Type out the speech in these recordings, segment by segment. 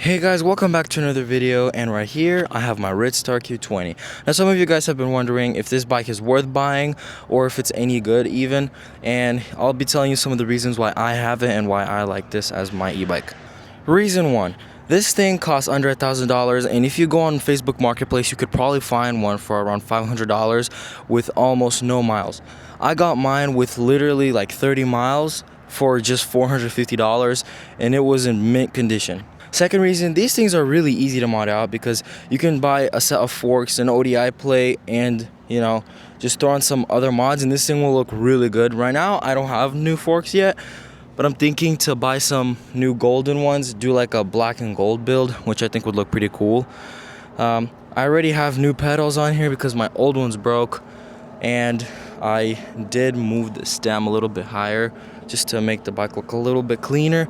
Hey guys, welcome back to another video, and right here I have my Ridstar Q20. Now some of you guys have been wondering if this bike is worth buying or if it's any good even, and I'll be telling you some of the reasons why I have it and why I like this as my e-bike. Reason 1. This thing costs under $1,000, and if you go on Facebook Marketplace you could probably find one for around $500 with almost no miles. I got mine with literally like 30 miles for just $450, and it was in mint condition. Second reason, these things are really easy to mod out because you can buy a set of forks, an ODI plate, and just throw on some other mods and this thing will look really good. Right now I don't have new forks yet, but I'm thinking to buy some new golden ones, do like a black and gold build, which I think would look pretty cool. I already have new pedals on here because my old ones broke, and I did move the stem a little bit higher just to make the bike look a little bit cleaner.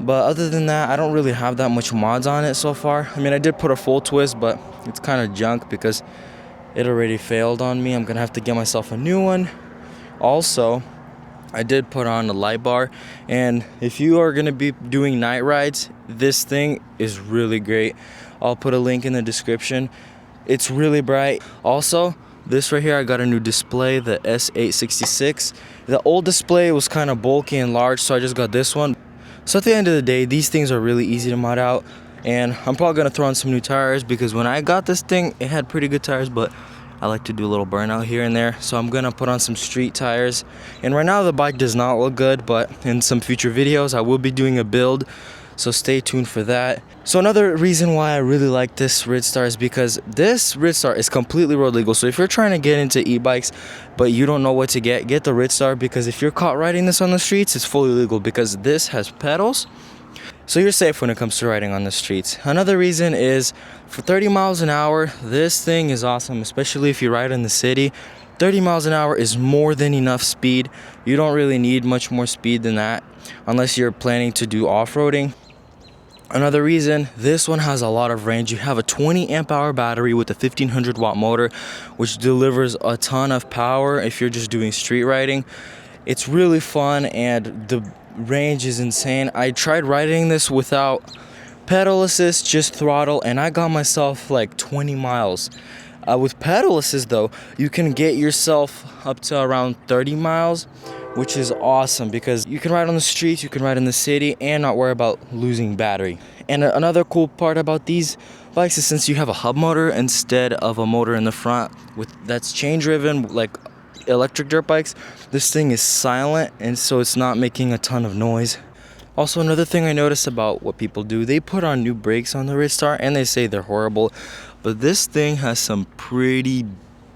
But other than that, I don't really have that much mods on it so far. I mean, I did put a full twist, but it's kind of junk because it already failed on me. I'm gonna have to get myself a new one. Also, I did put on a light bar, and if you are gonna be doing night rides, this thing is really great. I'll put a link in the description. It's really bright. Also, this right here, I got a new display, the S866. The old display was kind of bulky and large, so I just got this one. So at the end of the day, these things are really easy to mod out, and I'm probably gonna throw on some new tires because when I got this thing, it had pretty good tires, but I like to do a little burnout here and there. So I'm gonna put on some street tires. And right now the bike does not look good, but in some future videos I will be doing a build, so stay tuned for that. So another reason why I really like this Ridstar is because this Ridstar is completely road legal. So if you're trying to get into e-bikes but you don't know what to get the Ridstar, because if you're caught riding this on the streets, it's fully legal because this has pedals. So you're safe when it comes to riding on the streets. Another reason is for 30 miles an hour, this thing is awesome, especially if you ride in the city. 30 miles an hour is more than enough speed. You don't really need much more speed than that unless you're planning to do off-roading. Another reason, this one has a lot of range. You have a 20 amp hour battery with a 1500 watt motor, which delivers a ton of power if you're just doing street riding. It's really fun and the range is insane. I tried riding this without pedal assist, just throttle, and I got myself like 20 miles. With pedal assist though, you can get yourself up to around 30 miles, which is awesome because you can ride on the streets, you can ride in the city, and not worry about losing battery. And another cool part about these bikes is since you have a hub motor instead of a motor in the front that's chain driven like electric dirt bikes, this thing is silent, and so it's not making a ton of noise. Also, another thing I noticed about what people do, they put on new brakes on the Ridstar and they say they're horrible, but this thing has some pretty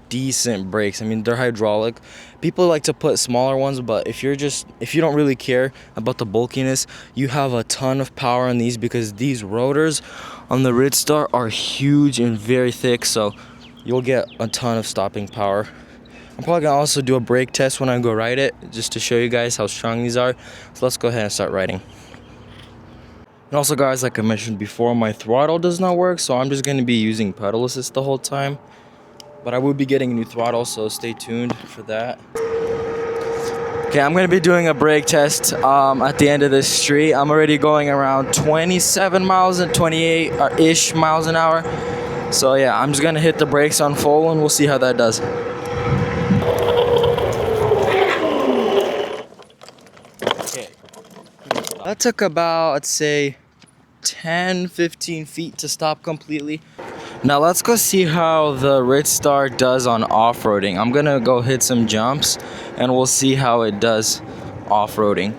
decent brakes. I mean, they're hydraulic. People like to put smaller ones, but if you don't really care about the bulkiness, you have a ton of power on these because these rotors on the Ridstar are huge and very thick, so you'll get a ton of stopping power. I'm probably gonna also do a brake test when I go ride it, just to show you guys how strong these are. So let's go ahead and start riding. And also guys, like I mentioned before, my throttle does not work, so I'm just gonna be using pedal assist the whole time. But I will be getting a new throttle, so stay tuned for that. Okay, I'm gonna be doing a brake test at the end of this street. I'm already going around 27 miles and 28-ish miles an hour. So yeah, I'm just gonna hit the brakes on full and we'll see how that does. Okay. That took about, I'd say, 10-15 feet to stop completely. Now let's go see how the Ridstar does on off-roading. I'm gonna go hit some jumps and we'll see how it does off-roading.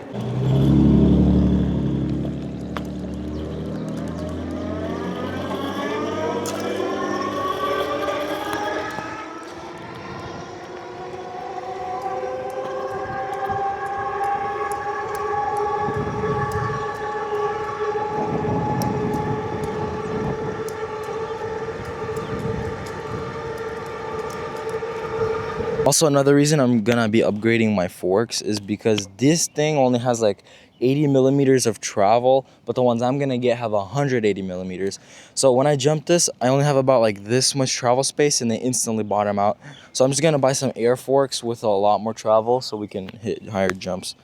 Also, another reason I'm gonna be upgrading my forks is because this thing only has like 80 millimeters of travel, but the ones I'm gonna get have 180 millimeters. So when I jump this, I only have about like this much travel space and they instantly bottom out. So I'm just gonna buy some air forks with a lot more travel so we can hit higher jumps.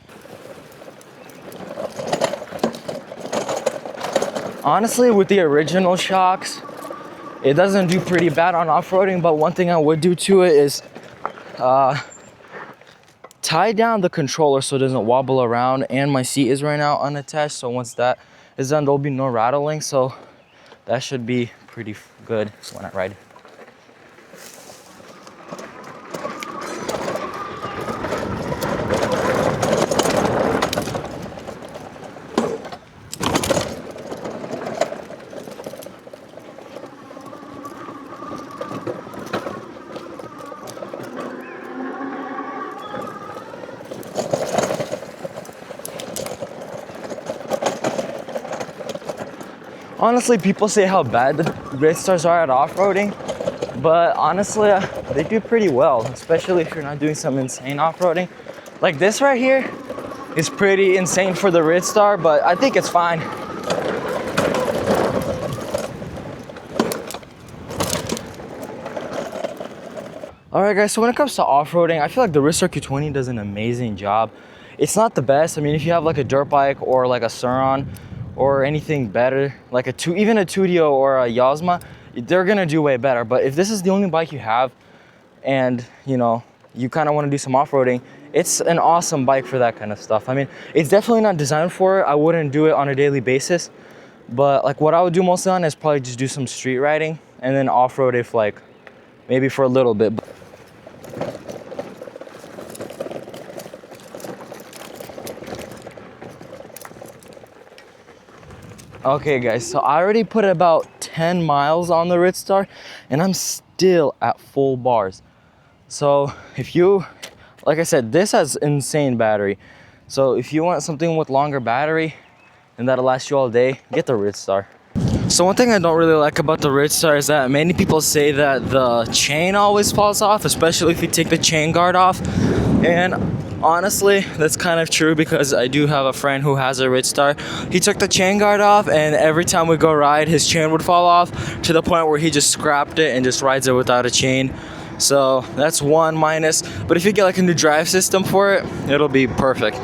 Honestly, with the original shocks, it doesn't do pretty bad on off-roading, but one thing I would do to it is tie down the controller so it doesn't wobble around, and my seat is right now unattached, so once that is done, there'll be no rattling, so that should be pretty good when I ride. Honestly, people say how bad the Ridstars are at off-roading, but honestly, they do pretty well, especially if you're not doing some insane off-roading. Like this right here is pretty insane for the Ridstar, but I think it's fine. Alright guys, so when it comes to off-roading, I feel like the Ridstar Q20 does an amazing job. It's not the best. I mean, if you have like a dirt bike or like a Suron or anything better, like even a Tudio or a Yasma, they're gonna do way better. But if this is the only bike you have and you know, you kind of want to do some off-roading, it's an awesome bike for that kind of stuff. I mean, it's definitely not designed for it. I wouldn't do it on a daily basis, but like what I would do mostly on is probably just do some street riding and then off-road if like maybe for a little bit. Okay guys, so I already put about 10 miles on the Ridstar and I'm still at full bars. So if you, like I said, this has insane battery. So if you want something with longer battery and that'll last you all day, get the Ridstar. So one thing I don't really like about the Ridstar is that many people say that the chain always falls off, especially if you take the chain guard off. And honestly, that's kind of true because I do have a friend who has a Ridstar. He took the chain guard off and every time we go ride, his chain would fall off to the point where he just scrapped it and just rides it without a chain. So that's one minus, but if you get like a new drive system for it, it'll be perfect.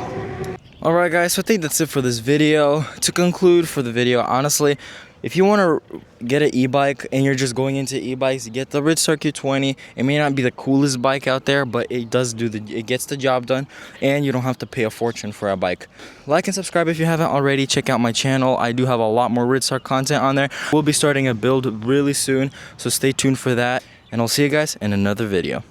Alright guys, so I think that's it for this video. To conclude for the video, honestly, if you want to get an e-bike and you're just going into e-bikes, get the Ridstar Q20. It may not be the coolest bike out there, but it gets the job done, and you don't have to pay a fortune for a bike. Like and subscribe if you haven't already. Check out my channel. I do have a lot more Ridstar content on there. We'll be starting a build really soon, so stay tuned for that, and I'll see you guys in another video.